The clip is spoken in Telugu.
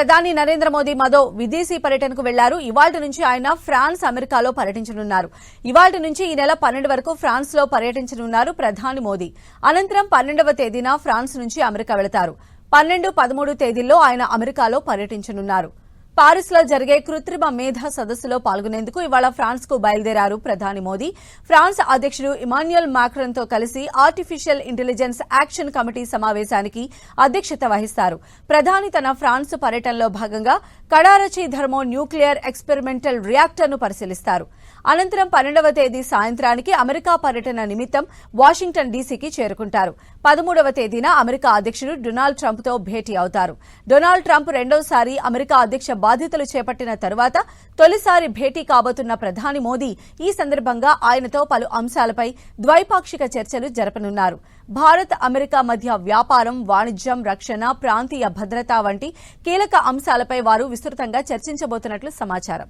ప్రధాని నరేంద్ర మోదీ మరో విదేశీ పర్యటనకు వెళ్లారు. ఇవాళ్టి నుంచి ఆయన ఫ్రాన్స్, అమెరికాలో పర్యటించనున్నారు. ఇవాళ్టి నుంచి ఈ నెల 12 వరకు ఫ్రాన్స్ లో పర్యటించనున్నారు ప్రధాని మోదీ. అనంతరం 12వ తేదీన ఫ్రాన్స్ నుంచి అమెరికా వెళతారు. 12, 13 తేదీల్లో ఆయన అమెరికాలో పర్యటించనున్నారు. పారిస్ లో జరిగే కృత్రిమ మేధ సదస్సులో పాల్గొనేందుకు ఇవాళ ఫ్రాన్స్ కు బయలుదేరారు ప్రధాని మోదీ. ఫ్రాన్స్ అధ్యకుడు ఇమాన్యుయల్ మాక్రాన్ తో కలిసి ఆర్టిఫిషియల్ ఇంటెలిజెన్స్ యాక్షన్ కమిటీ సమావేశానికి అధ్యక్షత వహిస్తారు. ప్రధాని తన ఫ్రాన్స్ పర్యటనలో భాగంగా కడారచి థర్మో న్యూక్లియర్ ఎక్స్పెరిమెంటల్ రియాక్టర్ ను పరిశీలిస్తారు. అనంతరం 12వ తేదీ సాయంత్రానికి అమెరికా పర్యటన నిమిత్తం వాషింగ్టన్ డీసీకి చేరుకుంటారు. 13వ తేదీన అమెరికా అధ్యకుడు డొనాల్డ్ ట్రంప్ తో భేటీ అవుతారు. డొనాల్డ్ ట్రంప్ రెండోసారి అమెరికా అధ్యక్ష బాధ్యతలు చేపట్టిన తరువాత తొలిసారి భేటీ కాబోతున్న ప్రధాని మోదీ ఈ సందర్భంగా ఆయనతో పలు అంశాలపై ద్వైపాక్షిక చర్చలు జరపనున్నారు. భారత్, అమెరికా మధ్య వ్యాపారం, వాణిజ్యం, రక్షణ, ప్రాంతీయ భద్రత వంటి కీలక అంశాలపై వారు విస్తృతంగా చర్చించబోతున్నట్లు సమాచారం.